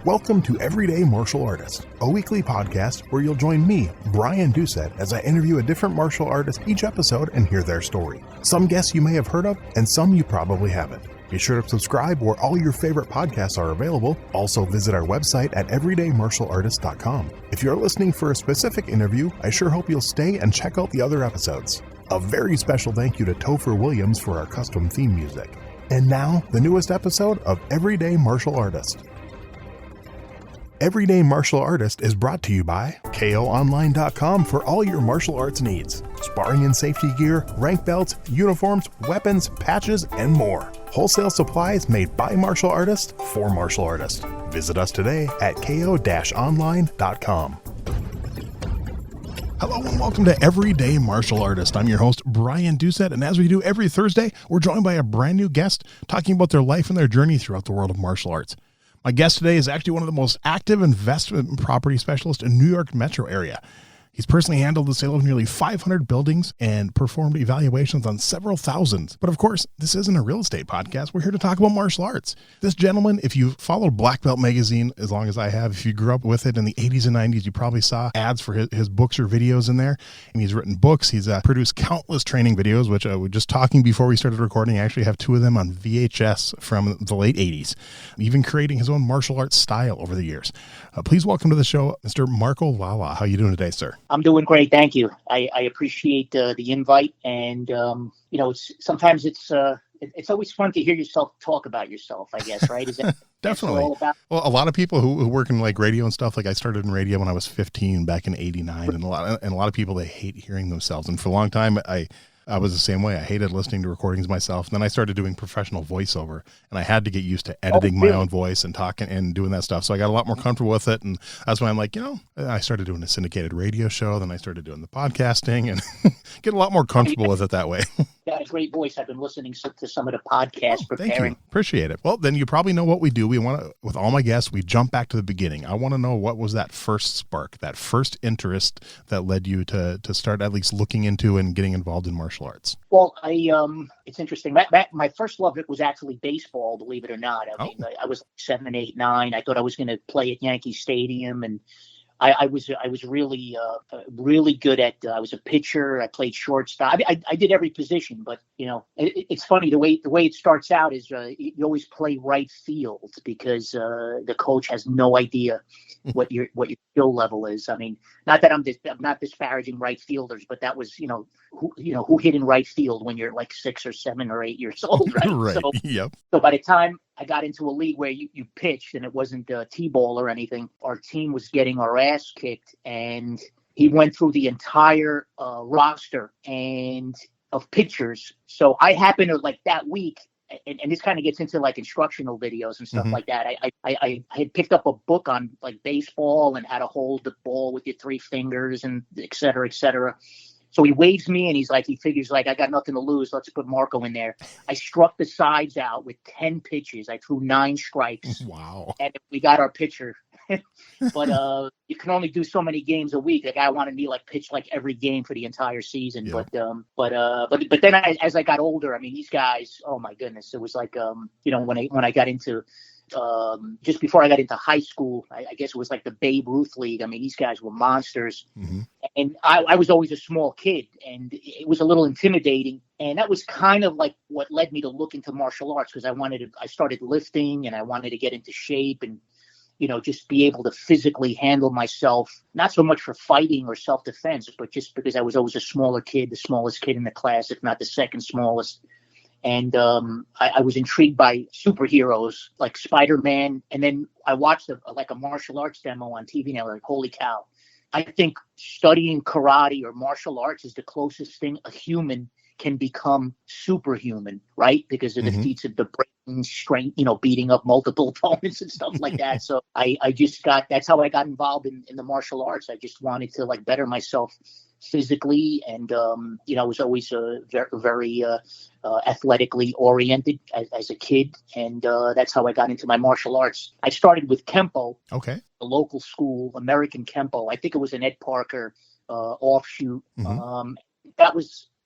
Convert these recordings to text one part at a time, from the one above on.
Welcome to Everyday Martial Artist, a weekly podcast where you'll join me, Brian Doucette, as I interview a different martial artist each episode and hear their story. Some guests you may have heard of, and some you probably haven't. Be sure to subscribe where all your favorite podcasts are available. Also visit our website at everydaymartialartist.com. If you're listening for a specific interview, I sure hope you'll stay and check out the other episodes. A very special thank you to Topher Williams for our custom theme music. And now, the newest episode of Everyday Martial Artist. Everyday Martial Artist is brought to you by KOOnline.com for all your martial arts needs. Sparring and safety gear, rank belts, uniforms, weapons, patches, and more. Wholesale supplies made by martial artists for martial artists. Visit us today at KO-online.com. Hello and welcome to Everyday Martial Artist. I'm your host, Brian Doucette, and as we do every Thursday, we're joined by a brand new guest talking about their life and their journey throughout the world of martial arts. My guest today is actually one of the most active investment property specialists in New York metro area. He's personally handled the sale of nearly 500 buildings and performed evaluations on several thousands. But of course, this isn't a real estate podcast. We're here to talk about martial arts. This gentleman, if you followed Black Belt magazine as long as I have, if you grew up with it in the 80s and 90s, you probably saw ads for his books or videos in there. And he's written books. He's produced countless training videos, which we're just talking before we started recording. I actually have two of them on VHS from the late 80s. Even creating his own martial arts style over the years. Please welcome to the show, Mr. Marco Lala. How are you doing today, sir? I'm doing great, thank you. I appreciate the invite, and sometimes it's always fun to hear yourself talk about yourself, I guess, right? Is that definitely all about? Well, a lot of people who work in like radio and stuff, like I started in radio when I was 15 back in '89, and a lot of people, they hate hearing themselves, and for a long time I was the same way. I hated listening to recordings myself. And then I started doing professional voiceover, and I had to get used to editing my own voice and talking and doing that stuff. So I got a lot more comfortable with it. And that's why I'm like, I started doing a syndicated radio show. Then I started doing the podcasting and get a lot more comfortable with it that way. Got a great voice. I've been listening to some of the podcasts, preparing. Thank you. Appreciate it. Well, then you probably know what we do. We want to, with all my guests, we jump back to the beginning. I want to know, what was that first spark, that first interest that led you to start at least looking into and getting involved in martial arts? Well, it's interesting. My first love was actually baseball, believe it or not. I mean, I was 7, 8, 9. I thought I was going to play at Yankee Stadium, and I was really good at. I was a pitcher. I played shortstop. I did every position, but it's funny the way it starts out is you always play right field because the coach has no idea what your skill level is. I mean, not that I'm not disparaging right fielders, but that was who hit in right field when you're like 6 or 7 or 8 years old, right? Right. So, yep. So by the time I got into a league where you pitched and it wasn't T-ball or anything, our team was getting our ass kicked, and he went through the entire roster and of pitchers. So I happened to, like, that week, and this kind of gets into like instructional videos and stuff like that. I had picked up a book on like baseball and how to hold the ball with your 3 fingers and et cetera, et cetera. So he waves me, and he figures like, I got nothing to lose. Let's put Marco in there. I struck the sides out with 10 pitches. I threw 9 strikes. Wow. And we got our pitcher. But you can only do so many games a week. The guy wanted me like pitch like every game for the entire season. Yeah. But then as I got older, I mean, these guys, oh my goodness, it was like when I got into just before I got into high school, I guess it was like the Babe Ruth League. I mean, these guys were monsters. Mm-hmm. And I was always a small kid, and it was a little intimidating. And that was kind of like what led me to look into martial arts, because I started lifting, and I wanted to get into shape and, just be able to physically handle myself, not so much for fighting or self-defense, but just because I was always a smaller kid, the smallest kid in the class, if not the second smallest. And I was intrigued by superheroes like Spider-Man. And then I watched a martial arts demo on TV, and I was like, holy cow. I think studying karate or martial arts is the closest thing a human can become superhuman, right? Because of the feats of the brain strength, beating up multiple opponents and stuff like that. So that's how I got involved in the martial arts. I just wanted to like better myself physically, and I was always very athletically oriented as a kid, and that's how I got into my martial arts. I started with Kempo, okay, a local school, American Kempo. I think it was an Ed Parker offshoot.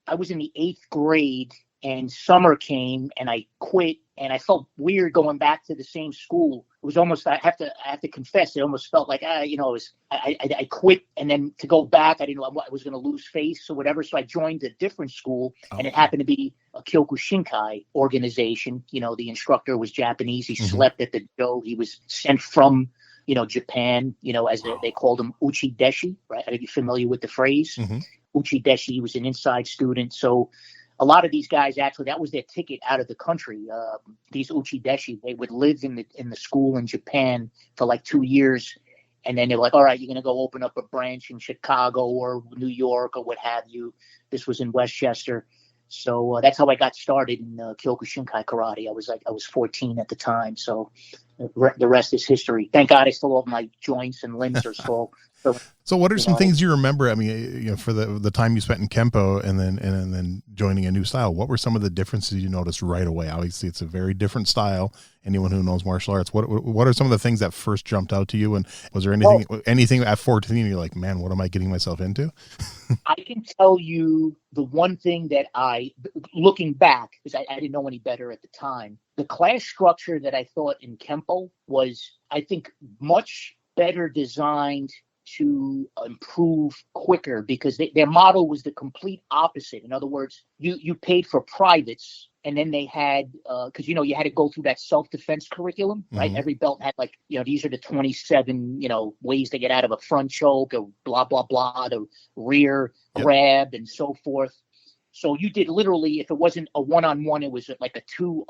I was in the 8th grade, and summer came and I quit, and I felt weird going back to the same school. It was almost, I have to confess, it almost felt like, I quit, and then to go back, I didn't know I was going to lose face or whatever. So I joined a different school, and it happened to be a Kyokushin organization. The instructor was Japanese. He slept at the dojo. He was sent from, Japan, as they called him Uchi Deshi, right? Are you familiar with the phrase? Uchi Deshi. He was an inside student. So a lot of these guys, actually, that was their ticket out of the country. These Uchi Deshi, they would live in the school in Japan for like 2 years. And then they're like, all right, you're going to go open up a branch in Chicago or New York or what have you. This was in Westchester. So that's how I got started in Kyokushin karate. I was 14 at the time. So the rest is history. Thank God I still have my joints and limbs are still. So what are some things you remember? I mean, for the time you spent in Kempo and then joining a new style, what were some of the differences you noticed right away? Obviously, it's a very different style. Anyone who knows martial arts, what are some of the things that first jumped out to you? And was there anything at 14 you're like, man, what am I getting myself into? I can tell you the one thing that looking back, because I didn't know any better at the time, the class structure that I thought in Kempo was, I think, much better designed to improve quicker, because their model was the complete opposite. In other words, you paid for privates, and then they had, because, you had to go through that self-defense curriculum, right? Every belt had like, these are the 27, ways to get out of a front choke or blah, blah, blah, the rear grab and so forth. So you did literally, if it wasn't a one-on-one, it was like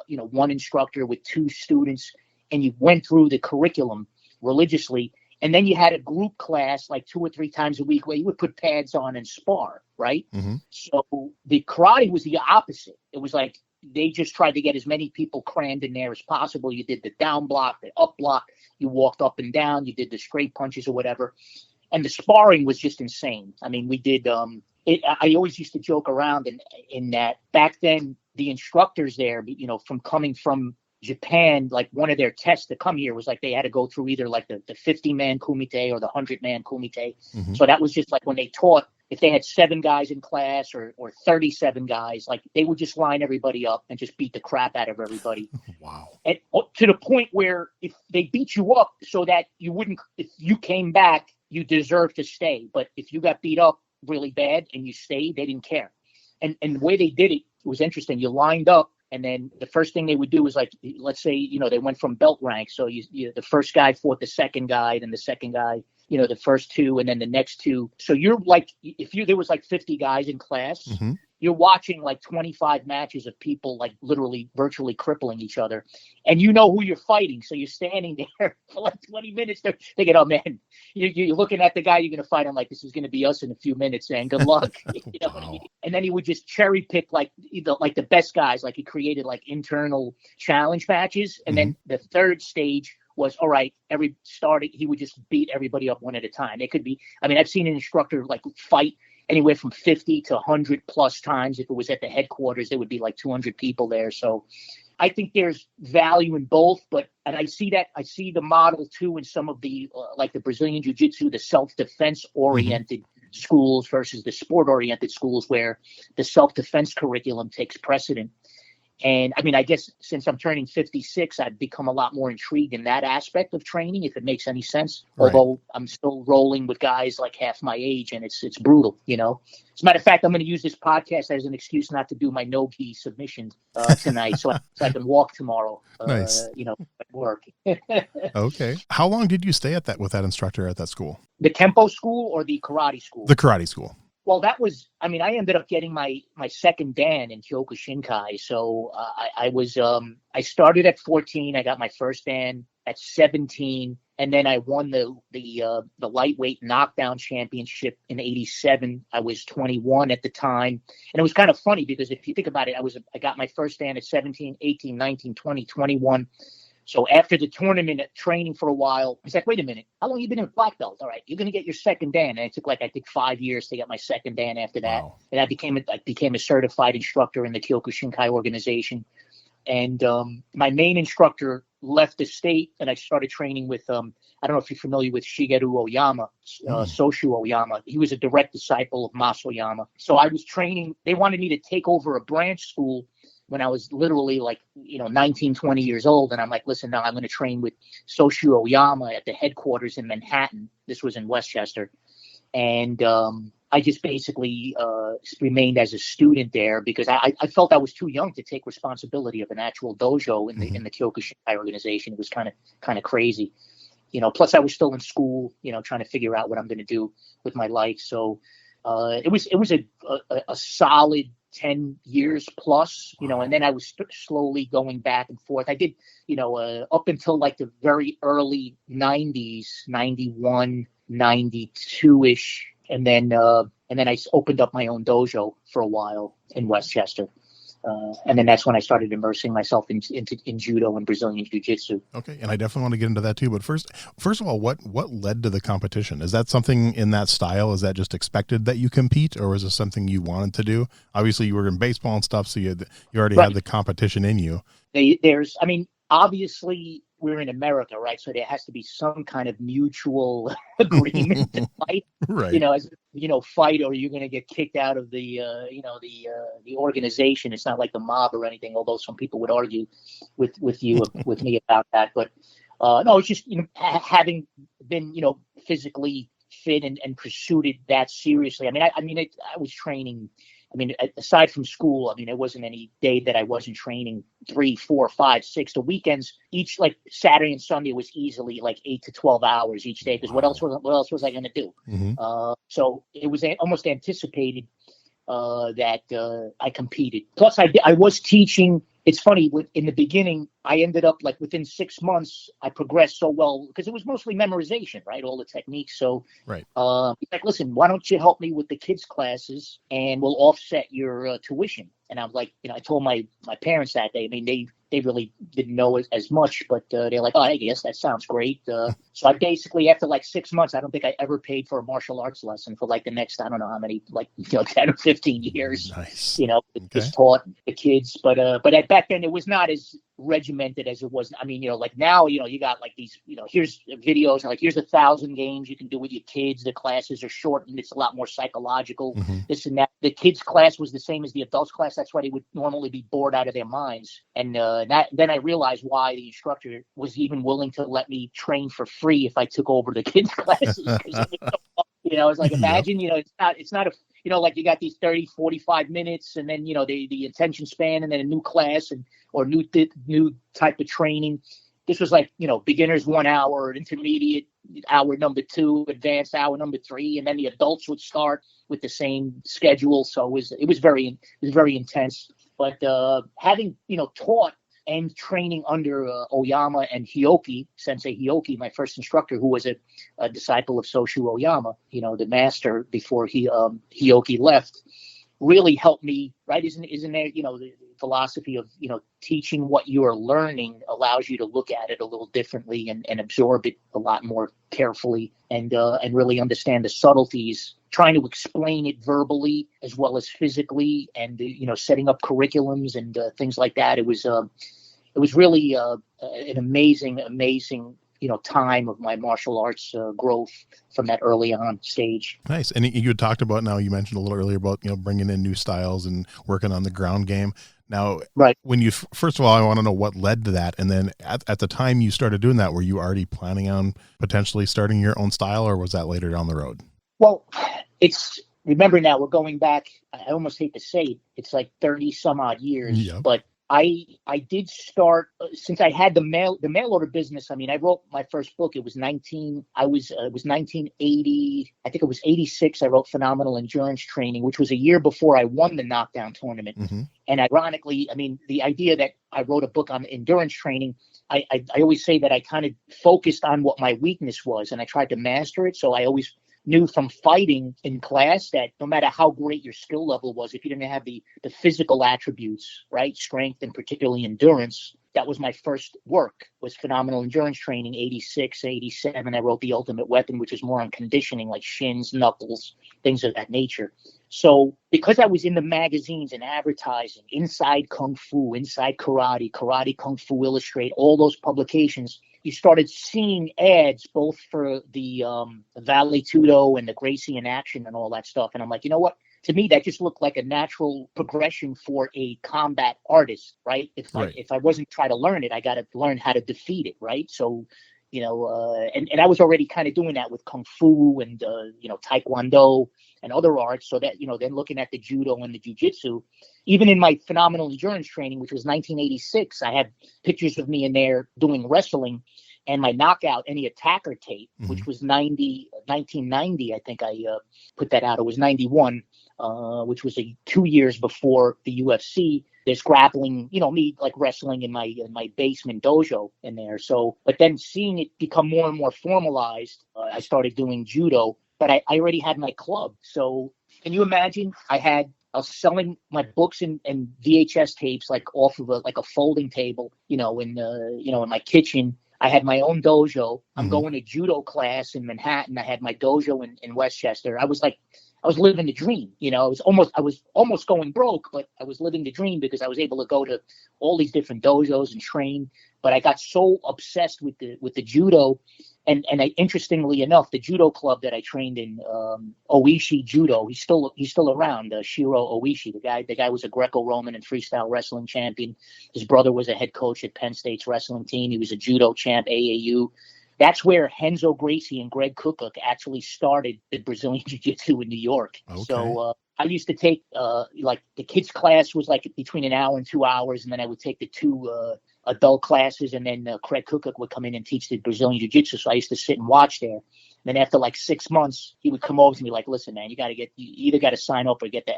one instructor with 2 students, and you went through the curriculum religiously. And then you had a group class like 2 or 3 times a week where you would put pads on and spar, right? So the karate was the opposite. It was like they just tried to get as many people crammed in there as possible. You did the down block, the up block, you walked up and down, you did the straight punches or whatever. And the sparring was just insane. I mean, we did I always used to joke around in that back then the instructors there, from coming from Japan, like one of their tests to come here was like they had to go through either like the 50-man kumite or the 100-man kumite. So that was just like when they taught, if they had 7 guys in class or 37 guys, like they would just line everybody up and just beat the crap out of everybody. Wow. And to the point where if they beat you up so that you wouldn't, if you came back, you deserved to stay. But if you got beat up really bad and you stayed, they didn't care. And the way they did it was interesting. You lined up, and then the first thing they would do is like, let's say, they went from belt rank. So the first guy fought the second guy, then the second guy, the first 2, and then the next 2. So you're like, there was like 50 guys in class, you're watching like 25 matches of people like literally virtually crippling each other, and you know who you're fighting. So you're standing there for like 20 minutes. They're thinking, oh man, you're looking at the guy you're going to fight. I'm like, this is going to be us in a few minutes, man. Good luck. Wow. What I mean? And then he would just cherry pick like the best guys. Like he created like internal challenge matches. And then the third stage was, all right, he would just beat everybody up one at a time. It could be, I mean, I've seen an instructor like fight anywhere from 50 to 100 plus times. If it was at the headquarters, there would be like 200 people there. So I think there's value in both, and I see the model too in some of the, like the Brazilian Jiu-Jitsu, the self-defense oriented schools versus the sport oriented schools where the self-defense curriculum takes precedent. And I mean, I guess since I'm turning 56, I've become a lot more intrigued in that aspect of training, if it makes any sense. Right. Although I'm still rolling with guys like half my age, and it's brutal, As a matter of fact, I'm going to use this podcast as an excuse not to do my no-gi submission tonight, so I can walk tomorrow. Nice. At work. Okay. How long did you stay with that instructor at that school? The Kempo school or the karate school? The karate school. Well, I ended up getting my second dan in Kyokushin. So I started at 14. I got my first dan at 17. And then I won the lightweight knockdown championship in 87. I was 21 at the time. And it was kind of funny because if you think about it, I got my first dan at 17, 18, 19, 20, 21. So after the tournament, training for a while, I was like, wait a minute, how long have you been in black belt? All right, you're going to get your second dan. And it took I think 5 years to get my second dan after that. Wow. And I became a certified instructor in the Kyokushin organization. And my main instructor left the state, and I started training with, I don't know if you're familiar with Shigeru Oyama, Soshu Oyama. He was a direct disciple of Mas Oyama. So I was training. They wanted me to take over a branch school when I was literally like, 19, 20 years old. And I'm like, listen, now I'm going to train with Soshi Oyama at the headquarters in Manhattan. This was in Westchester. And I just basically remained as a student there because I felt I was too young to take responsibility of an actual dojo in the Kyokushin organization. It was kind of crazy. Plus I was still in school, trying to figure out what I'm going to do with my life. So it was a solid 10 years plus, and then I was slowly going back and forth. I did, up until like the very early 90s, 91, 92-ish. And then I opened up my own dojo for a while in Westchester. And then that's when I started immersing myself in judo and Brazilian jiu-jitsu. Okay, and I definitely want to get into that too. But first of all, what led to the competition? Is that something in that style? Is that just expected that you compete, or is it something you wanted to do? Obviously, you were in baseball and stuff, so you already had the competition in you. Obviously, we're in America, right? So there has to be some kind of mutual agreement to fight, right? Fight, or you're going to get kicked out of the organization. It's not like the mob or anything, although some people would argue with me about that. But no, it's just having been physically fit and pursued it that seriously. I was training. Aside from school, there wasn't any day that I wasn't training 3, 4, 5, 6. The weekends, each like Saturday and Sunday was easily like 8 to 12 hours each day. Because what else was I going to do? Mm-hmm. So it was almost anticipated that I competed. Plus, I was teaching. It's funny, in the beginning, I ended up like within 6 months, I progressed so well because it was mostly memorization, right? All the techniques. So right. He's like, listen, why don't you help me with the kids' classes and we'll offset your tuition? And I'm like, I told my parents that day. They really didn't know as much, but they're like, oh, I guess that sounds great. So I basically, after like 6 months, I don't think I ever paid for a martial arts lesson for like the next, I don't know how many, like 10 or 15 years. Nice. Just taught the kids. But back then it was not as regimented as it was. Like now, you got like these, here's videos, like here's 1,000 games you can do with your kids. The classes are short and it's a lot more psychological. Mm-hmm. This and that. The kids' class was the same as the adults' class. That's why they would normally be bored out of their minds. And then I realized why the instructor was even willing to let me train for free if I took over the kids' classes. I was like, imagine, it's not a, like you got these 30, 45 minutes and then, the attention span and then a new class or new type of training. This was like, beginners 1 hour, intermediate hour number 2, advanced hour number 3, and then the adults would start with the same schedule. So it was very intense. But having taught and training under Oyama and Sensei Hioki, my first instructor, who was a disciple of Soshi Oyama, the master before Hioki left, really helped me. Right? Isn't there the philosophy of teaching what you are learning allows you to look at it a little differently and absorb it a lot more carefully and really understand the subtleties, trying to explain it verbally as well as physically, and setting up curriculums and things like that. It was really an amazing time of my martial arts growth from that early on stage. Nice. And you had talked about, now you mentioned a little earlier about bringing in new styles and working on the ground game. Now, right. When you, first of all, I want to know what led to that. And then at the time you started doing that, were you already planning on potentially starting your own style, or was that later down the road? Well, remember now we're going back, I almost hate to say it, it's like 30 some odd years, yep. But I did start since I had the mail order business. I wrote my first book. It was 1980. I think it was 86. I wrote Phenomenal Endurance Training, which was a year before I won the knockdown tournament. Mm-hmm. And ironically, the idea that I wrote a book on endurance training, I always say that I kind of focused on what my weakness was and I tried to master it. So I always knew from fighting in class that no matter how great your skill level was, if you didn't have the physical attributes, right, strength and particularly endurance, that was my first work, was Phenomenal Endurance Training, 86, 87. I wrote The Ultimate Weapon, which is more on conditioning, like shins, knuckles, things of that nature. So because I was in the magazines and advertising, Inside Kung Fu, Inside Karate, Karate Kung Fu Illustrate, all those publications, you started seeing ads both for the Vale Tudo and the Gracie in Action and all that stuff. And I'm like, you know what? to me, that just looked like a natural progression for a combat artist, right? If I wasn't trying to learn it, I got to learn how to defeat it, right? So, and I was already kind of doing that with Kung Fu and, Taekwondo and other arts. So that, then looking at the Judo and the Jiu-Jitsu, even in my phenomenal endurance training, which was 1986, I had pictures of me in there doing wrestling, and my knockout any attacker tape, which was 1990, I think I put that out. It was 91, which was 2 years before the UFC. There's grappling, me like wrestling in my basement dojo in there. So, but then seeing it become more and more formalized, I started doing judo, but I already had my club. So can you imagine? I was selling my books and VHS tapes like off of a folding table, in my kitchen. I had my own dojo. I'm going to judo class in Manhattan. I had my dojo in Westchester. I was living the dream. I was almost going broke, but I was living the dream because I was able to go to all these different dojos and train. But I got so obsessed with the judo, and interestingly enough, the judo club that I trained in, Oishi Judo, he's still around. Shiro Oishi, the guy was a Greco-Roman and freestyle wrestling champion. His brother was a head coach at Penn State's wrestling team. He was a judo champ, AAU. That's where Renzo Gracie and Greg Cook actually started the Brazilian Jiu-Jitsu in New York. Okay. So I used to take the kids class was like between an hour and 2 hours, and then I would take the two adult classes, and then Craig Cook would come in and teach the Brazilian Jiu-Jitsu. So I used to sit and watch there. And then after like 6 months, he would come over to me like, "Listen, man, you either got to sign up or get the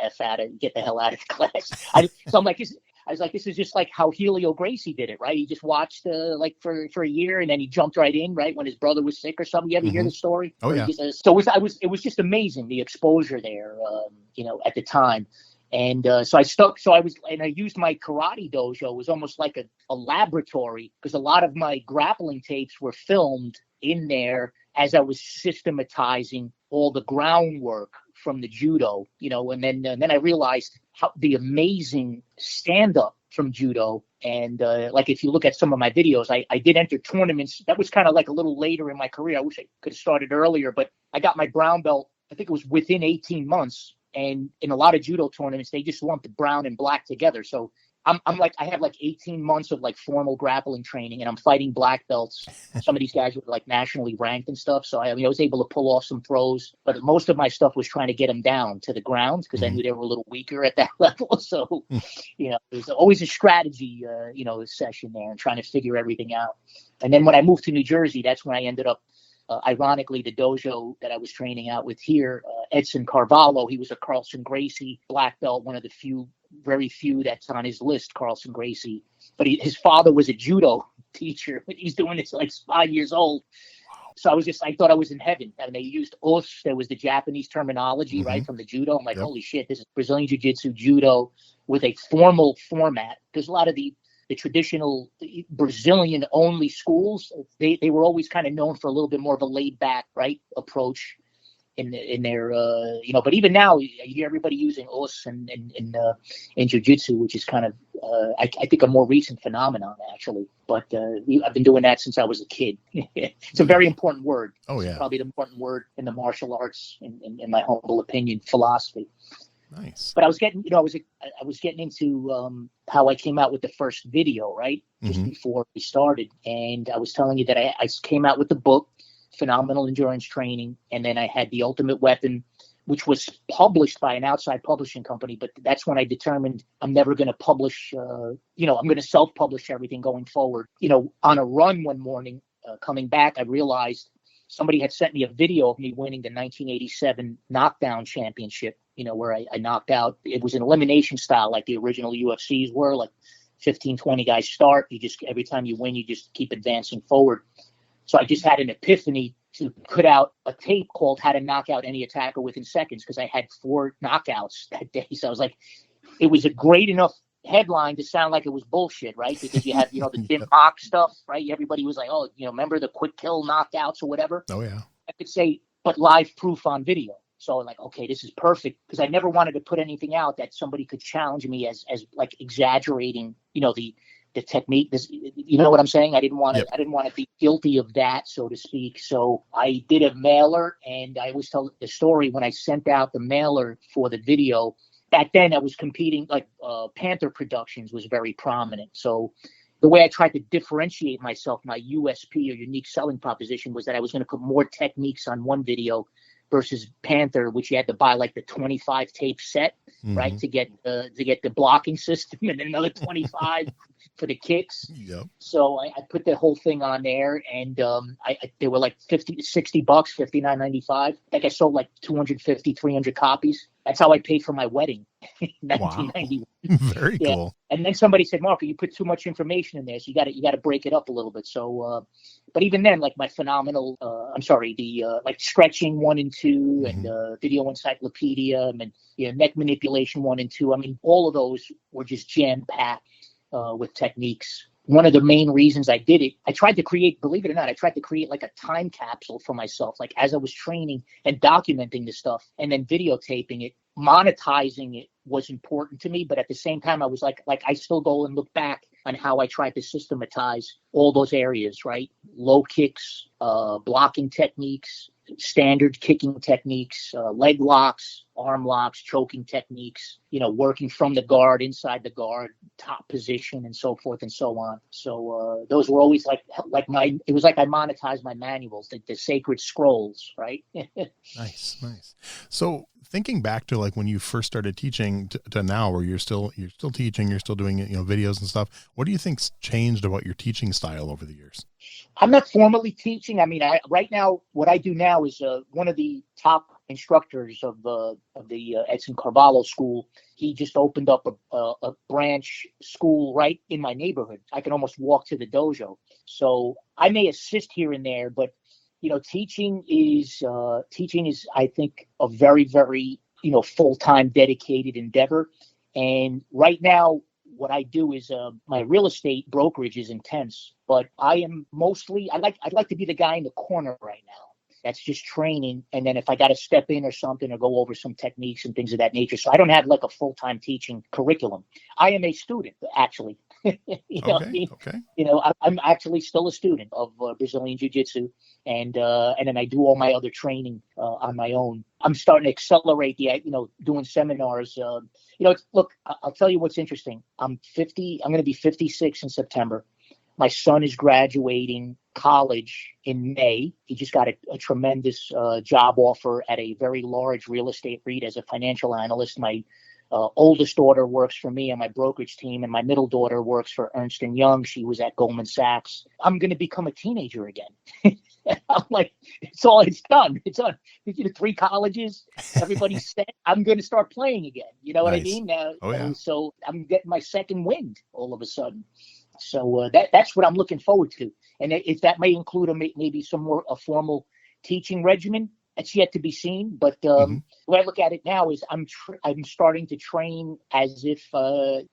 hell out of the class." I was like, this is just like how Helio Gracie did it, right? He just watched for a year, and then he jumped right in, right, when his brother was sick or something. You ever hear the story? Oh yeah. It was just amazing, the exposure there, at the time. And so I used my karate dojo. It was almost like a laboratory, because a lot of my grappling tapes were filmed in there as I was systematizing all the groundwork from the judo, and then I realized how the amazing stand-up from judo. And if you look at some of my videos, I did enter tournaments. That was kind of like a little later in my career. I wish I could have started earlier, but I got my brown belt, I think it was within 18 months. And in a lot of judo tournaments, they just lump the brown and black together. So I have 18 months of formal grappling training, and I'm fighting black belts. Some of these guys were nationally ranked and stuff. So I was able to pull off some throws, but most of my stuff was trying to get them down to the ground, because I knew they were a little weaker at that level. So, there's always a strategy, session there, and trying to figure everything out. And then when I moved to New Jersey, that's when I ended up, ironically, the dojo that I was training out with here, Edson Carvalho, he was a Carlson Gracie black belt, one of the very few that's on his list, Carlson Gracie. But his father was a judo teacher. He's doing this 5 years old. So I thought I was in heaven. And they used os, there was the Japanese terminology, right, from the judo. I'm like, holy shit, this is Brazilian Jiu-Jitsu judo with a formal format. Because a lot of the traditional Brazilian only schools, they were always kind of known for a little bit more of a laid back, right, approach in their but even now you hear everybody using os in jiu-jitsu, which is kind of I think a more recent phenomenon, actually. But I've been doing that since I was a kid. It's a very important word. Oh yeah, it's probably the important word in the martial arts, in my humble opinion, philosophy. Nice. But I was getting into how I came out with the first video, right? Just before we started. And I was telling you that I came out with the book, Phenomenal Endurance Training. And then I had The Ultimate Weapon, which was published by an outside publishing company. But that's when I determined I'm never going to publish, I'm going to self-publish everything going forward. On a run one morning, coming back, I realized somebody had sent me a video of me winning the 1987 knockdown championship, where I knocked out. It was an elimination style, like the original UFCs were, 15, 20 guys start. You just, every time you win, you just keep advancing forward. So I just had an epiphany to put out a tape called How to Knock Out Any Attacker Within Seconds, because I had 4 knockouts that day. So I was like, it was a great enough headline to sound like it was bullshit, right? Because you have, the Jim Mock stuff, right? Everybody was like, oh, remember the quick kill knockouts or whatever? Oh, yeah. I could say, but live proof on video. So I'm like, okay, this is perfect, because I never wanted to put anything out that somebody could challenge me as exaggerating, the technique. You know what I'm saying? I didn't want to. Yep. I didn't want to be guilty of that, so to speak. So I did a mailer, and I always tell the story when I sent out the mailer for the video. Back then, I was competing, like Panther Productions was very prominent. So the way I tried to differentiate myself, my USP or unique selling proposition, was that I was going to put more techniques on one video versus Panther, which you had to buy like the 25 tape set, right, to get the blocking system, and then another 25 for the kicks. Yep. So I put the whole thing on there, and they were like $60, $59.95. I think I sold like 250, 300 copies. That's how I paid for my wedding in 1991. Wow. Very cool. And then somebody said, Marco, you put too much information in there, so you got to break it up a little bit. So, but even then, like my phenomenal, like stretching 1 and 2, and video encyclopedia, and neck manipulation 1 and 2. I mean, all of those were just jam packed with techniques. One of the main reasons I did it, I tried to create, believe it or not, I tried to create like a time capsule for myself, like as I was training and documenting the stuff and then videotaping it. Monetizing it was important to me, but at the same time, I was like I still go and look back on how I tried to systematize all those areas, right? Low kicks, blocking techniques, standard kicking techniques, leg locks, arm locks, choking techniques, working from the guard, inside the guard, top position, and so forth and so on. So those were always it was like I monetized my manuals, the sacred scrolls, right? Nice. So thinking back to like when you first started teaching to now, where you're still teaching, you're still doing videos and stuff, what do you think's changed about your teaching style over the years? I'm not formally teaching. I mean, right now, what I do now is one of the top instructors of the Edson Carvalho School. He just opened up a branch school right in my neighborhood. I can almost walk to the dojo. So I may assist here and there, but teaching is I think a very, very full-time dedicated endeavor. And right now, what I do is my real estate brokerage is intense, but I am mostly I'd like to be the guy in the corner right now. That's just training, and then if I got to step in or something or go over some techniques and things of that nature. So I don't have like a full-time teaching curriculum. I am a student, actually. Okay. I'm actually still a student of Brazilian Jiu-Jitsu, and then I do all my other training on my own. I'm starting to accelerate doing seminars. Look, I'll tell you what's interesting. I'm 50. I'm going to be 56 in September. My son is graduating college in May. He just got a tremendous job offer at a very large real estate REIT as a financial analyst. My oldest daughter works for me on my brokerage team, and my middle daughter works for Ernst & Young. She was at Goldman Sachs. I'm going to become a teenager again. I'm like, it's done. It's done. 3 colleges, everybody's set. I'm going to start playing again. You know what I mean? And so I'm getting my second wind all of a sudden. So that's what I'm looking forward to. And if that may include maybe a formal teaching regimen, that's yet to be seen. But the way I look at it now is I'm starting to train as if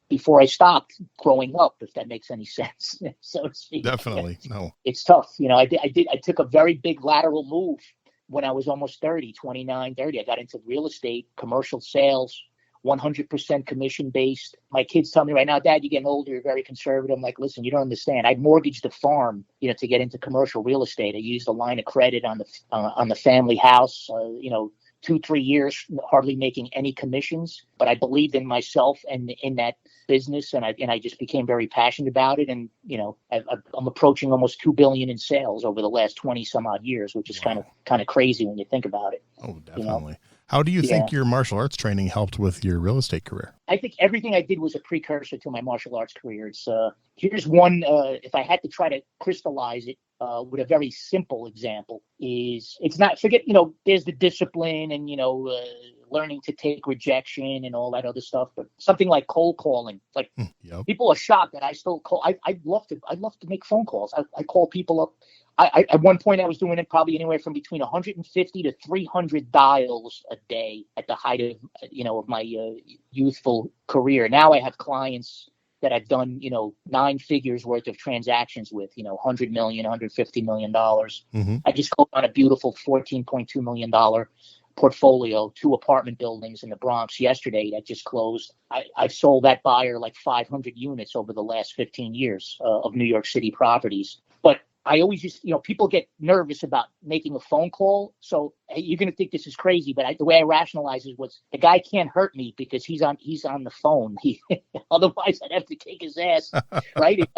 before I stopped growing up, if that makes any sense, so to speak. Definitely. No. It's tough. I took a very big lateral move when I was almost 30, 29, 30. I got into real estate, commercial sales, 100% commission based. My kids tell me right now, Dad, you're getting older, you're very conservative. I'm like, listen, you don't understand. I mortgaged a farm, to get into commercial real estate. I used a line of credit on the family house, 2-3 years, hardly making any commissions. But I believed in myself and in that business, and I just became very passionate about it. And I'm approaching almost $2 billion in sales over the last 20 some odd years, which is kind of crazy when you think about it. Oh, definitely. How do you think your martial arts training helped with your real estate career? I think everything I did was a precursor to my martial arts career. It's here's one. If I had to try to crystallize it with a very simple example, it's not forget. There's the discipline and learning to take rejection and all that other stuff. But something like cold calling, like people are shocked that I still call. I'd love to make phone calls. I call people up. I at one point I was doing it probably anywhere from between 150 to 300 dials a day at the height of my youthful career. Now I have clients that I've done 9 figures worth of transactions with, $100 million, $150 million. I just closed on a beautiful $14.2 million portfolio, 2 apartment buildings in the Bronx yesterday that just closed. I've sold that buyer like 500 units over the last 15 years of New York City properties. But I always just, people get nervous about making a phone call. So you're going to think this is crazy, but the way I rationalize it was the guy can't hurt me because he's on the phone. Otherwise I'd have to kick his ass, right?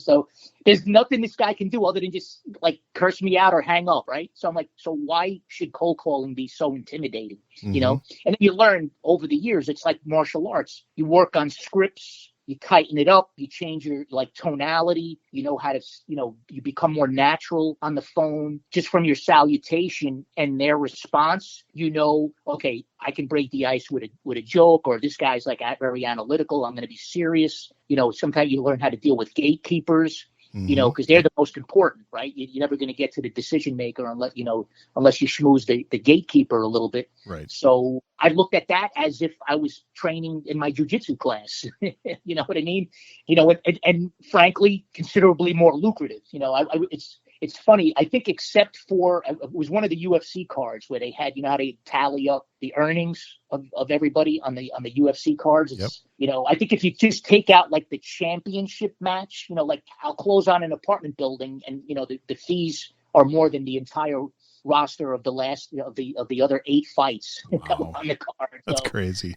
So there's nothing this guy can do other than just like curse me out or hang up, right? So I'm like, so why should cold calling be so intimidating? Mm-hmm. And then you learn over the years, it's like martial arts. You work on scripts. You tighten it up, you change your tonality, you know how to, you become more natural on the phone just from your salutation and their response. Okay, I can break the ice with a joke, or this guy's like very analytical. I'm going to be serious. Sometimes you learn how to deal with gatekeepers. Because they're the most important, right? You're never going to get to the decision maker unless you schmooze the gatekeeper a little bit. Right. So I looked at that as if I was training in my jiu-jitsu class. You know what I mean? And frankly, considerably more lucrative. It's funny. I think except for it was one of the UFC cards where they had, how they tally up the earnings of everybody on the UFC cards. It's, I think if you just take out like the championship match, like I'll close on an apartment building and, the fees are more than the entire roster of the last of the other 8 fights that were on the card. That's crazy.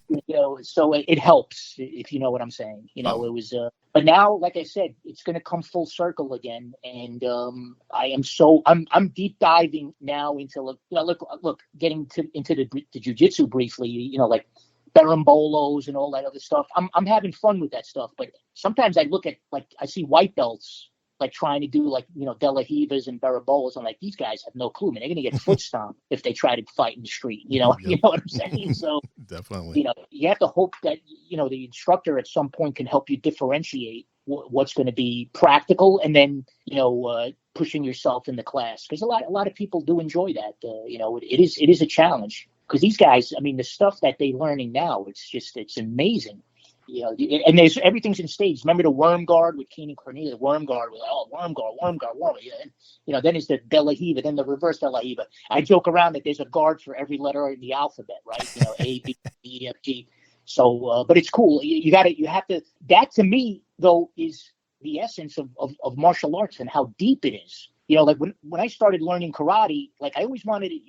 So it helps, if you know what I'm saying. It was but now, like I said, it's going to come full circle again, and I'm deep diving now into look getting into the jiu-jitsu briefly, like berimbolos and all that other stuff. I'm having fun with that stuff, but sometimes I look at I see white belts like trying to do De La Rivas and berimbolos. I'm like, these guys have no clue, man. They're going to get foot stomped if they try to fight in the street. You know what I'm saying? So definitely, you have to hope that the instructor at some point can help you differentiate what's going to be practical, and then pushing yourself in the class, because a lot of people do enjoy that. It is a challenge because these guys, I mean, the stuff that they're learning now, it's amazing. And there's everything's in stages. Remember the worm guard with Keenan Cornelius? The worm guard with worm guard. And, then it's the De La Riva, then the reverse De La Riva. I joke around that there's a guard for every letter in the alphabet, right? A, B, E, F, G. So, but it's cool. You have to. That to me though is the essence of martial arts and how deep it is. Like when I started learning karate, like I always wanted to.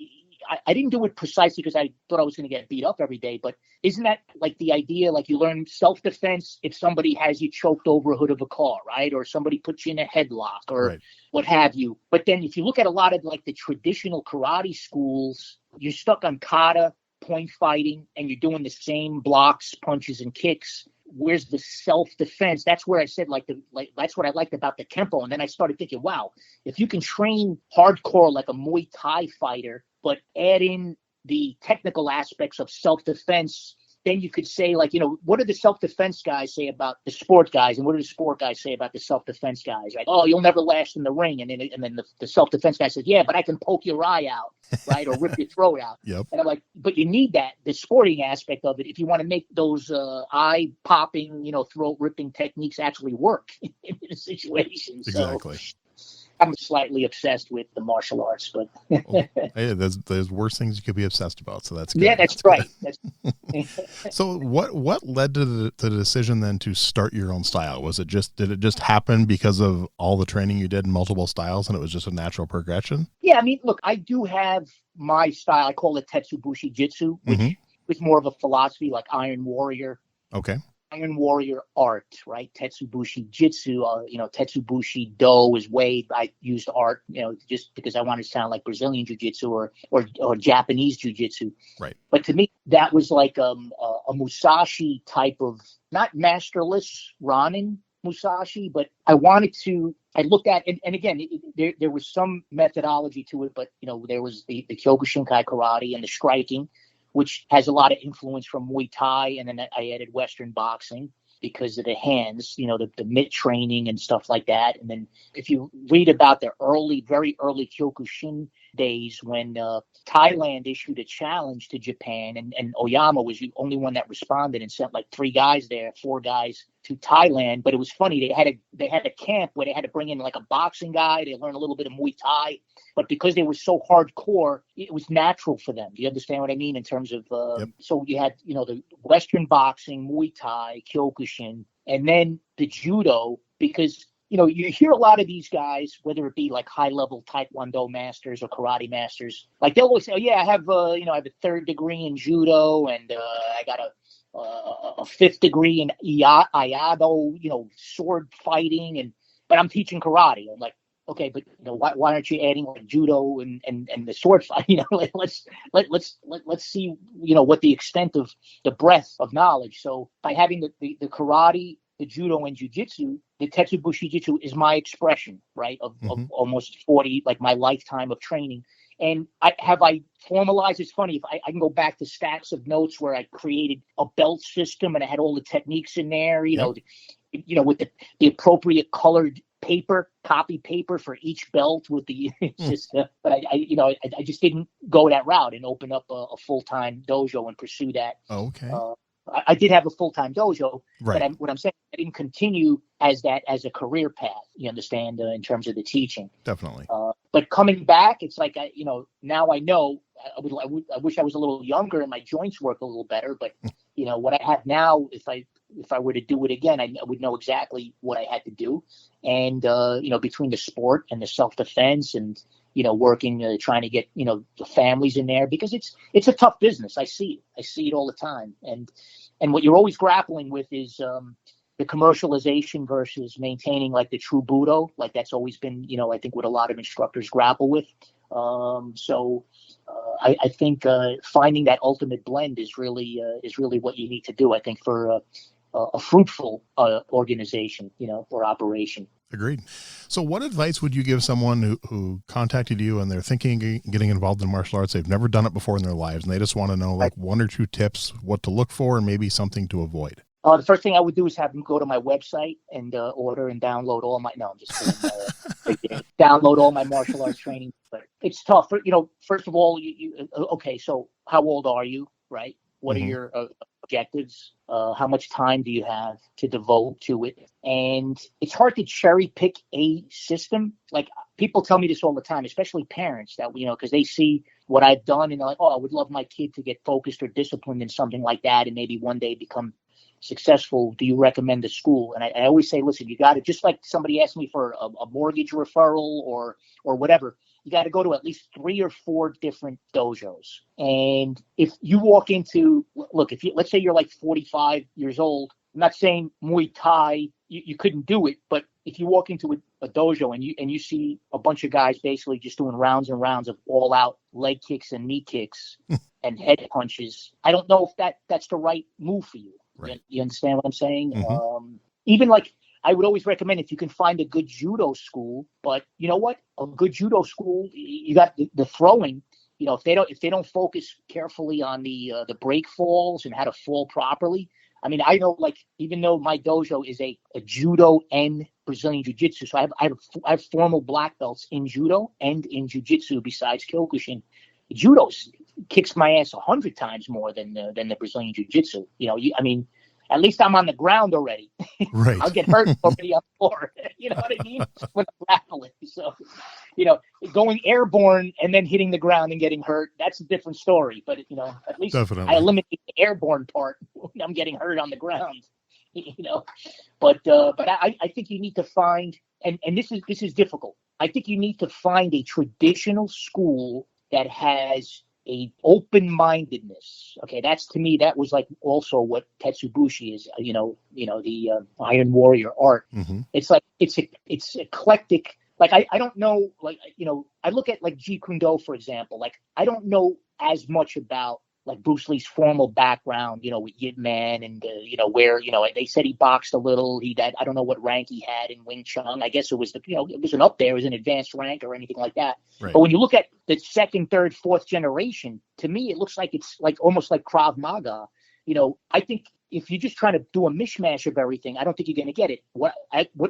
I didn't do it precisely because I thought I was going to get beat up every day, but isn't that like the idea? Like you learn self-defense if somebody has you choked over a hood of a car, right? Or somebody puts you in a headlock or what have you. But then if you look at a lot of like the traditional karate schools, you're stuck on kata, point fighting, and you're doing the same blocks, punches, and kicks. Where's the self-defense? That's where I said that's what I liked about the Kempo. And then I started thinking, wow, if you can train hardcore like a Muay Thai fighter, but add in the technical aspects of self-defense, then you could say, what do the self-defense guys say about the sport guys, and what do the sport guys say about the self-defense guys? Right? Oh, you'll never last in the ring. And then the self-defense guy says, yeah, but I can poke your eye out, right, or rip your throat out. Yep. And I'm like, but you need the sporting aspect of it if you want to make those eye-popping, throat-ripping techniques actually work in a situation. Exactly. So, I'm slightly obsessed with the martial arts, but hey, there's worse things you could be obsessed about. So that's good. Yeah, that's right. So what led to the decision then to start your own style? Did it just happen because of all the training you did in multiple styles and it was just a natural progression? Yeah, I mean, look, I do have my style. I call it Tetsubushi Jitsu, which is more of a philosophy like Iron Warrior. Okay. Iron Warrior art, right? Tetsubushi Jitsu, Tetsubushi Do is way I used art, just because I wanted to sound like Brazilian Jiu-Jitsu or Japanese Jiu-Jitsu. Right. But to me, that was like a Musashi type of, not masterless Ronin Musashi, but I looked at, and again, there was some methodology to it, but, there was the Kyokushin karate and the striking, which has a lot of influence from Muay Thai. And then I added Western boxing because of the hands, the mitt training and stuff like that. And then if you read about the very early Kyokushin days when Thailand issued a challenge to Japan, and Oyama was the only one that responded and sent like 4 guys Thailand. But it was funny. They had a camp where they had to bring in like a boxing guy. They learn a little bit of Muay Thai, but because they were so hardcore, it was natural for them. Do you understand what I mean? In terms of Yep. so you had the Western boxing, Muay Thai, Kyokushin, and then the judo, because you hear a lot of these guys, whether it be like high-level Taekwondo masters or karate masters, like they'll always say, "Oh yeah, I have I have a 3rd degree in judo, and I got a 5th degree in Iado, sword fighting, but I'm teaching karate." I'm like, okay, but why aren't you adding like judo and the sword fight? Let's see what the extent of the breadth of knowledge. So by having the karate, the judo, and jiu-jitsu, the Tetsubushi Jitsu is my expression, right, of almost 40, like my lifetime of training. And I formalized. It's funny, if I can go back to stacks of notes where I created a belt system and I had all the techniques in there, with the appropriate colored paper, copy paper for each belt with the but I just didn't go that route and open up a full-time dojo and pursue that. Okay. I did have a full-time dojo, Right. but what I'm saying, I didn't continue as a career path, you understand, in terms of the teaching. Definitely. But coming back, it's like, now I know. I wish I was a little younger and my joints work a little better, but what I have now, if I were to do it again, I would know exactly what I had to do. And between the sport and the self-defense and working, trying to get the families in there, because it's a tough business. I see it all the time. And what you're always grappling with is the commercialization versus maintaining like the true Budo. Like that's always been I think what a lot of instructors grapple with. I think finding that ultimate blend is really what you need to do, I think, for a fruitful organization, or operation. Agreed. So what advice would you give someone who contacted you and they're thinking of getting involved in martial arts? They've never done it before in their lives, and they just want to know like 1 or 2 tips, what to look for, and maybe something to avoid. The first thing I would do is have them go to my website and order and download all my. No, I'm just kidding. Download all my martial arts training. But it's tough. First of all, okay. So how old are you? Right. What are your objectives? How much time do you have to devote to it? And it's hard to cherry pick a system. Like people tell me this all the time, especially parents that because they see what I've done and they're like, oh, I would love my kid to get focused or disciplined in something like that, and maybe one day become successful. Do you recommend a school? And I always say, listen, you got to, just like somebody asked me for a mortgage referral or whatever, you got to go to at least 3 or 4 different dojos. And if you walk into, let's say you're like 45 years old, I'm not saying Muay Thai, you couldn't do it, but if you walk into a dojo and you see a bunch of guys basically just doing rounds and rounds of all out leg kicks and knee kicks and head punches, I don't know if that's the right move for you. Right. You understand what I'm saying? Even like, I would always recommend if you can find a good judo school, but you know what? A good judo school, you got the throwing. If they don't focus carefully on the break falls and how to fall properly. I mean, I know, like, even though my dojo is a judo and Brazilian jiu-jitsu, so I have formal black belts in judo and in jiu-jitsu besides Kyokushin. Judo kicks my ass 100 times more than the Brazilian jiu-jitsu. I mean, at least I'm on the ground already. Right. I'll get hurt already on the floor. You know what I mean? When I'm grappling. So, going airborne and then hitting the ground and getting hurt, that's a different story. But, at least Definitely. I eliminate the airborne part when I'm getting hurt on the ground. But I think you need to find, and this is difficult. I think you need to find a traditional school that has a open-mindedness. Okay, to me, that was like also what Tetsubushi is. The Iron Warrior art. It's like it's eclectic. Like I don't know. Like I look at like Jeet Kune Do, for example. Like I don't know as much about like Bruce Lee's formal background, with Yip Man and, where, they said he boxed a little. I don't know what rank he had in Wing Chun. I guess it was it wasn't up there as an advanced rank or anything like that. Right. But when you look at the 2nd, 3rd, 4th generation, to me, it looks like it's like almost like Krav Maga. I think if you're just trying to do a mishmash of everything, I don't think you're going to get it. What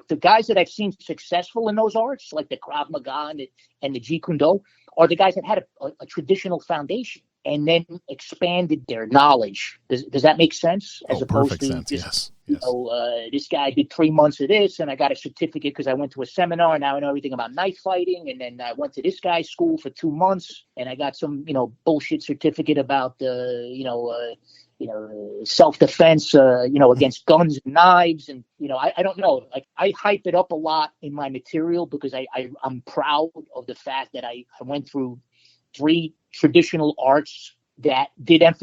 the guys that I've seen successful in those arts, like the Krav Maga and the Jeet Kune Do, are the guys that had a traditional foundation. and then expanded their knowledge. Does that make sense? As opposed perfect to sense. just, Yes. this guy did 3 months of this, and I got a certificate because I went to a seminar, and now I know everything about knife fighting. And then I went to this guy's school for 2 months, and I got some, bullshit certificate about self-defense, against guns and knives. And, I don't know, like, I hype it up a lot in my material because I'm proud of the fact that I went through 3 traditional arts that did have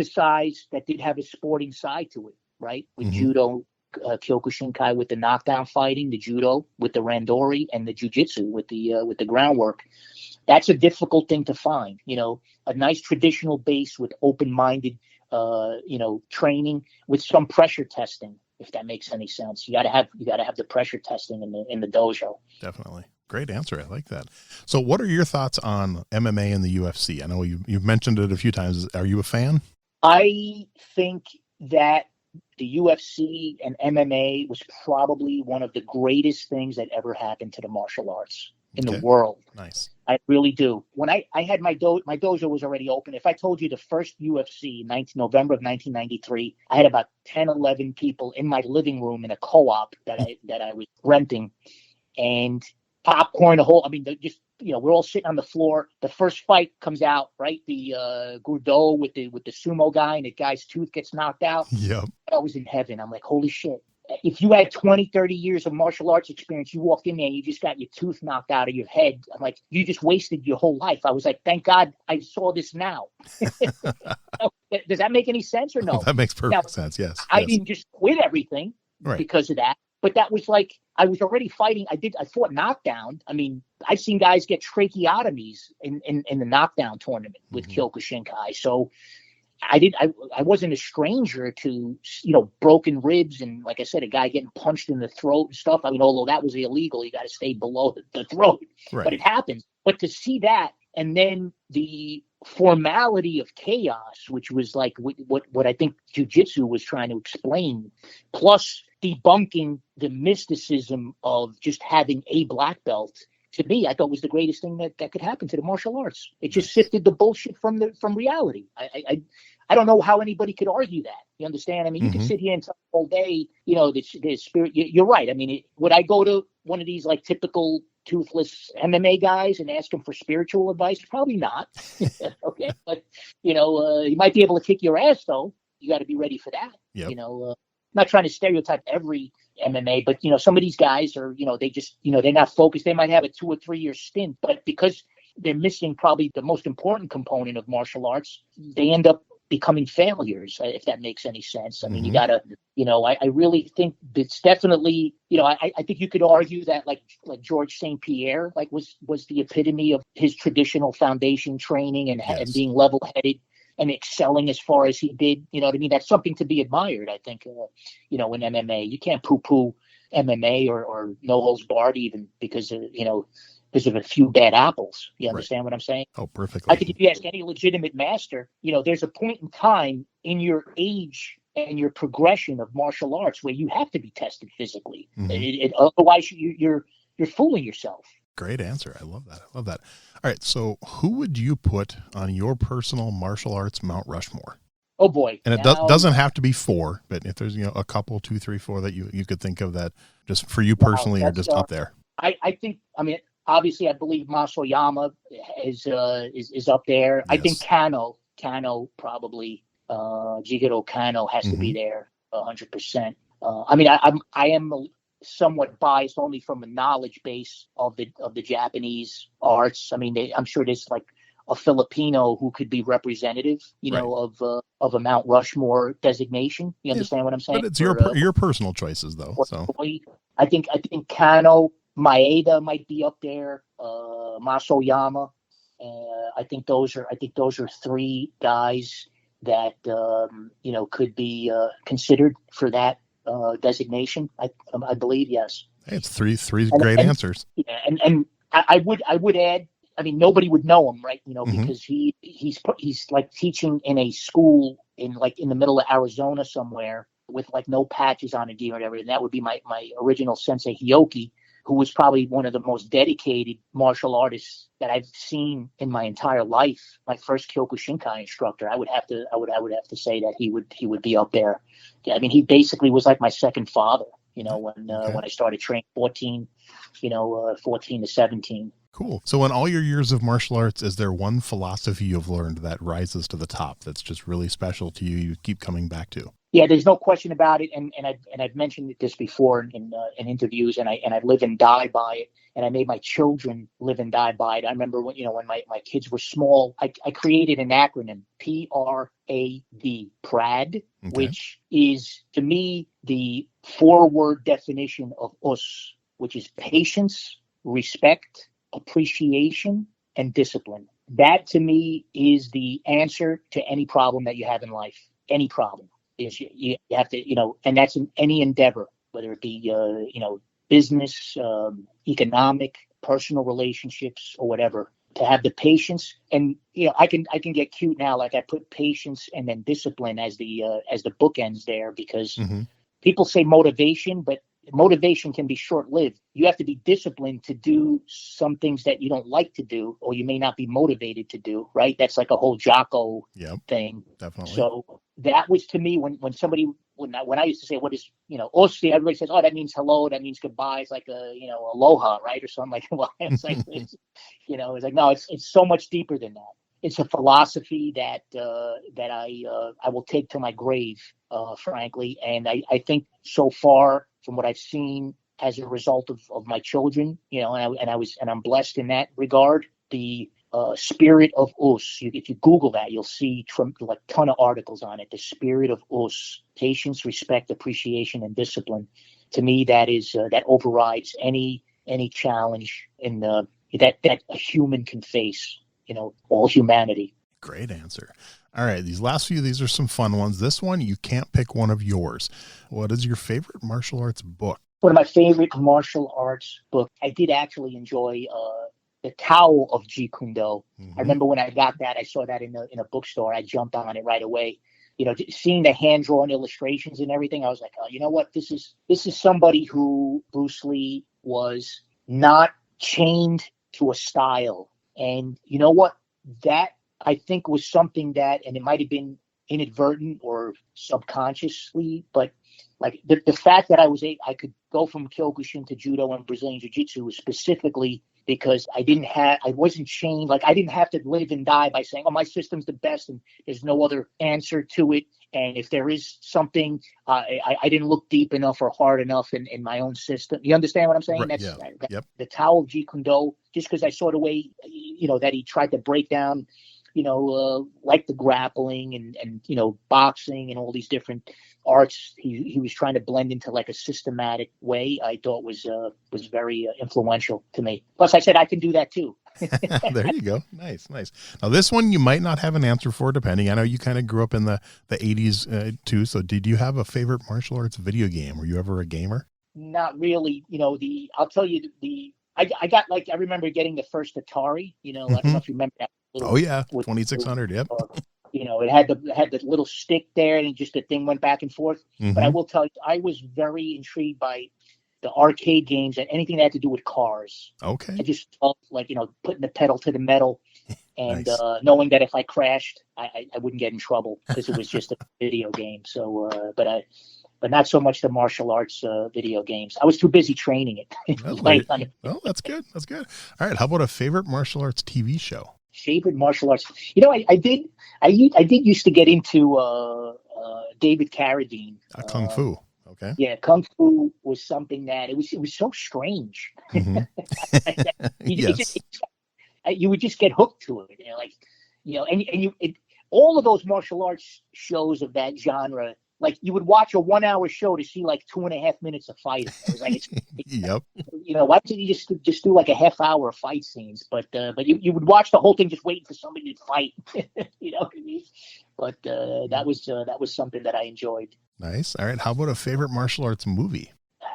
a sporting side to it, right? With judo, Kyokushin Kai with the knockdown fighting, the judo with the randori, and the jiu-jitsu with the groundwork. That's a difficult thing to find, a nice traditional base with open-minded training with some pressure testing, if that makes any sense. You got to have the pressure testing in the dojo. Definitely. Great answer. I like that. So what are your thoughts on MMA and the UFC? I know you've mentioned it a few times. Are you a fan? I think that the UFC and MMA was probably one of the greatest things that ever happened to the martial arts in the world. Nice. I really do. When I had my dojo was already open. If I told you the first UFC, November of 1993, I had about 10, 11 people in my living room in a co-op that I was renting, and popcorn, we're all sitting on the floor. The first fight comes out, right? The Gourdeau with the sumo guy, and the guy's tooth gets knocked out. Yep. I was in heaven. I'm like, holy shit. If you had 20, 30 years of martial arts experience, you walked in there and you just got your tooth knocked out of your head. I'm like, you just wasted your whole life. I was like, thank God I saw this now. Does that make any sense or no? That makes perfect sense. Yes. I didn't just quit everything because of that. But that was like, I was already fighting. I fought knockdown. I mean, I've seen guys get tracheotomies in the knockdown tournament with Kyokushin Kai. So I wasn't a stranger to, broken ribs. And like I said, a guy getting punched in the throat and stuff. I mean, although that was illegal, you got to stay below the throat, but it happens. But to see that, and then the formality of chaos, which was like what I think jiu-jitsu was trying to explain, plus debunking the mysticism of just having a black belt, to me, I thought was the greatest thing that could happen to the martial arts. It just sifted the bullshit from reality. I don't know how anybody could argue that. You understand? I mean, you can sit here and talk all day, the spirit. You're right. I mean, would I go to one of these like typical toothless MMA guys and ask him for spiritual advice? Probably not. Okay. But, he might be able to kick your ass, though. You got to be ready for that. Yep. Not trying to stereotype every MMA, but, some of these guys are, they just, they're not focused. They might have a 2 or 3 year stint, but because they're missing probably the most important component of martial arts, they end up becoming failures, if that makes any sense. I mean, you gotta, I really think it's definitely, I think you could argue that like George St. Pierre, like was the epitome of his traditional foundation training and being level-headed and excelling as far as he did. You know what I mean? That's something to be admired, I think, in MMA. You can't poo-poo MMA or no holds barred even because of a few bad apples. You understand what I'm saying? Oh, perfectly. I think if you ask any legitimate master, there's a point in time in your age and your progression of martial arts where you have to be tested physically. Otherwise, you're fooling yourself. Great answer. I love that. All right. So who would you put on your personal martial arts Mount Rushmore? Oh, boy. And it doesn't have to be 4, but if there's, a couple, 2, 3, 4 that you could think of that just for you personally are just up there. I think, obviously, I believe Masoyama is up there. Yes. I think Kano probably, Jigoro Kano has to be there 100%. I am somewhat biased only from a knowledge base of the Japanese arts. I mean, I'm sure there's like a Filipino who could be representative, of a Mount Rushmore designation. You understand what I'm saying? But it's your personal choices, though. So I think Kano, Maeda might be up there. Masoyama. I think those are 3 guys that could be considered for that designation. I believe, yes. Hey, it's three great answers. Yeah, and I would add. I mean, nobody would know him, right? Because he's like teaching in a school in the middle of Arizona somewhere with like no patches on a gear and everything. That would be my original sensei Hioki. who was probably one of the most dedicated martial artists that I've seen in my entire life. My first Kyokushinkai instructor, I would have to say that he would be up there. I mean, he basically was like my second father. When I started training 14 to 17. Cool. So in all your years of martial arts, is there one philosophy you've learned that rises to the top that's just really special to you, you keep coming back to? Yeah, there's no question about it, and I've mentioned this before in interviews, and I live and die by it, and I made my children live and die by it. I remember when my kids were small, I created an acronym, P.R.A.D, P.R.A.D, Okay. which is to me the 4-word definition of us, which is patience, respect, appreciation, and discipline. That to me is the answer to any problem that you have in life. Any problem is you have to, and that's in any endeavor, whether it be, business, economic, personal relationships, or whatever. To have the patience, and I can get cute now, like I put patience and then discipline as the bookends there, because people say motivation, but motivation can be short-lived. You have to be disciplined to do some things that you don't like to do, or you may not be motivated to do, right? That's like a whole Jocko thing. Definitely. So that was, to me, when I used to say, what is, Osti, everybody says, oh, that means hello, that means goodbye. It's like aloha, right? Or something like, well, it's like, it's like, no, it's so much deeper than that. It's a philosophy that I will take to my grave, frankly. And I think so far, from what I've seen as a result of my children, and I'm blessed in that regard. The spirit of us. If you Google that, you'll see like a ton of articles on it. The spirit of us: patience, respect, appreciation, and discipline. To me, that overrides any challenge in that a human can face. All humanity. Great answer. All right. These last few, these are some fun ones. This one, you can't pick one of yours. What is your favorite martial arts book? One of my favorite martial arts book. I did actually enjoy The Tao of Jeet Kune Do. I remember when I got that, I saw that in a bookstore. I jumped on it right away. Seeing the hand-drawn illustrations and everything, I was like, oh, you know what? This is somebody who Bruce Lee was not chained to a style. And you know what? That I think was something that, and it might have been inadvertent or subconsciously, but like the fact that I could go from Kyokushin to Judo and Brazilian Jiu-Jitsu was specifically because I wasn't chained. Like I didn't have to live and die by saying, oh, my system's the best and there's no other answer to it. And if there is something, I didn't look deep enough or hard enough in my own system. You understand what I'm saying? Right, That's the Tao of Jeet Kune Do, just because I saw the way, that he tried to break down, like the grappling and boxing and all these different arts he was trying to blend into like a systematic way. I thought was very influential to me. Plus I said I can do that too. There you go. Nice. Now this one you might not have an answer for, depending. I know you kind of grew up in the 80s too. So did you have a favorite martial arts video game? Were you ever a gamer? Not really. I'll tell you I got I remember getting the first Atari, I don't know if you remember that. Oh yeah. 2600. Yep. It had the little stick there and just the thing went back and forth. But I will tell you, I was very intrigued by the arcade games and anything that had to do with cars. Okay. I just felt like, putting the pedal to the metal and Nice. Knowing that if I crashed, I wouldn't get in trouble because it was just a video game. So, but not so much the martial arts video games. I was too busy training it. Well, that's good. That's good. All right. How about a favorite martial arts TV show? Favorite martial arts. I did used to get into David Carradine. Kung Fu. Okay. Yeah, Kung Fu was something that it was so strange. Yes. You would just get hooked to it, all of those martial arts shows of that genre. Like you would watch a 1 hour show to see like 2.5 minutes of fighting. It was like, Yep. Why didn't you just do like a half hour of fight scenes? But you would watch the whole thing just waiting for somebody to fight. But that was something that I enjoyed. Nice. All right. How about a favorite martial arts movie?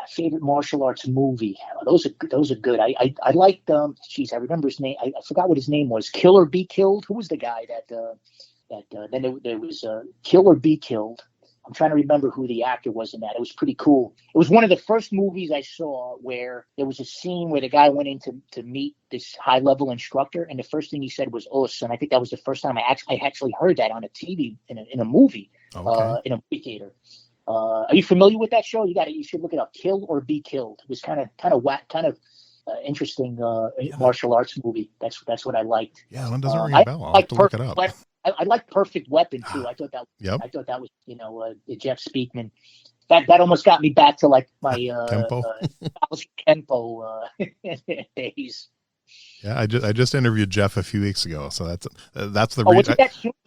Favorite martial arts movie. Those are good. I liked I remember his name. I forgot what his name was. Kill or Be Killed. Who was the guy that then there was Kill or Be Killed. I'm trying to remember who the actor was in that. It was pretty cool. It was one of the first movies I saw where there was a scene where the guy went in to meet this high level instructor, and the first thing he said was "us," and I think that was the first time I actually heard that on a TV in a movie, in a movie theater. Are you familiar with that show? You should look it up. Kill or Be Killed. It was kind of interesting martial arts movie. That's what I liked. Yeah, that doesn't ring a bell. I'll have to look it up. I like Perfect Weapon too. I thought that was Jeff Speakman. That almost got me back to like my Kempo days. Yeah, I just interviewed Jeff a few weeks ago, so that's the.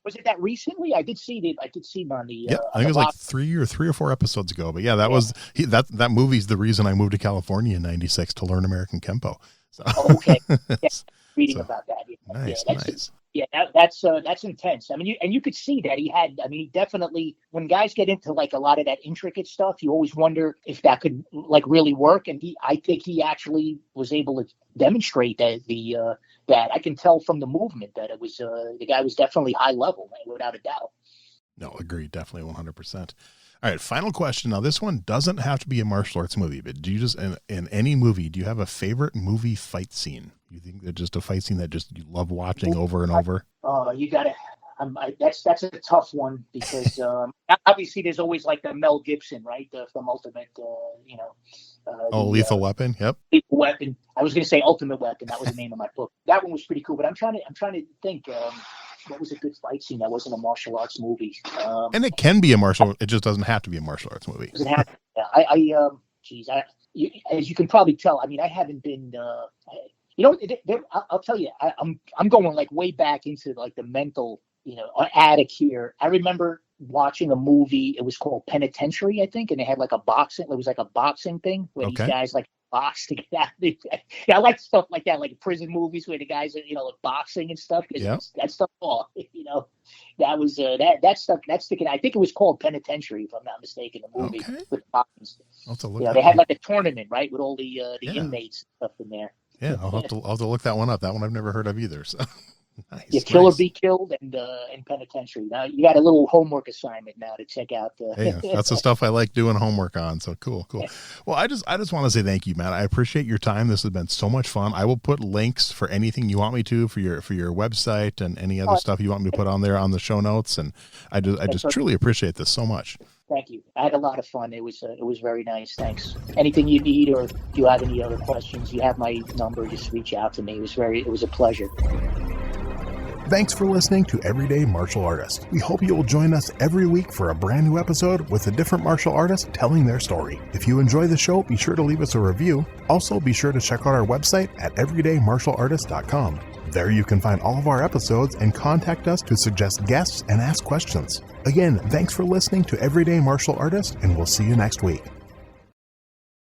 Was it that recently? I did see him on the. Yeah, I think it was like 3 or 4 episodes ago. But yeah, that movie's the reason I moved to California in '96 to learn American Kempo. So. Okay, yeah, reading about that. Nice. Yeah, that's intense. I mean, you could see that he definitely, when guys get into like a lot of that intricate stuff, you always wonder if that could like really work. And I think he actually was able to demonstrate that that I can tell from the movement that it was, the guy was definitely high level, without a doubt. No, agreed. Definitely 100%. All right. Final question. Now, this one doesn't have to be a martial arts movie, but do you just, in any movie, do you have a favorite movie fight scene? You think that just a fight scene that just you love watching over and over? You gotta. That's a tough one because obviously there's always like the Mel Gibson, right? From Ultimate, Lethal Weapon. Yep. Lethal Weapon. I was gonna say Ultimate Weapon. That was the name of my book. That one was pretty cool. But I'm trying to think. What was a good fight scene that wasn't a martial arts movie? And it can be a martial. It just doesn't have to be a martial arts movie. Doesn't have to. As you can probably tell, I mean, I haven't been. I'll tell you, I'm going like way back into like the mental, attic here. I remember watching a movie. It was called Penitentiary, I think, and they had like a boxing. It was like a boxing thing where these guys like box to get out. I like stuff like that, like prison movies where the guys are, like boxing and stuff. That stuff, that was that stuff that's sticking. I think it was called Penitentiary, if I'm not mistaken. The movie with boxing. They had like a tournament, right, with all the inmates and stuff in there. Yeah, I'll have to look that one up. That one I've never heard of either. So, nice. Yeah, Kill or Be Killed and Penitentiary. Now you got a little homework assignment now to check out. That's the stuff I like doing homework on. So cool. Yeah. Well, I just want to say thank you, Matt. I appreciate your time. This has been so much fun. I will put links for anything you want me to for your website and any other stuff you want me to put on there on the show notes. And I just truly appreciate this so much. Thank you. I had a lot of fun. It was very nice. Thanks. Anything you need, or if you have any other questions, you have my number. Just reach out to me. It was a pleasure. Thanks for listening to Everyday Martial Artist. We hope you will join us every week for a brand new episode with a different martial artist telling their story. If you enjoy the show, be sure to leave us a review. Also, be sure to check out our website at everydaymartialartist.com. There you can find all of our episodes and contact us to suggest guests and ask questions. Again, thanks for listening to Everyday Martial Artist, and we'll see you next week.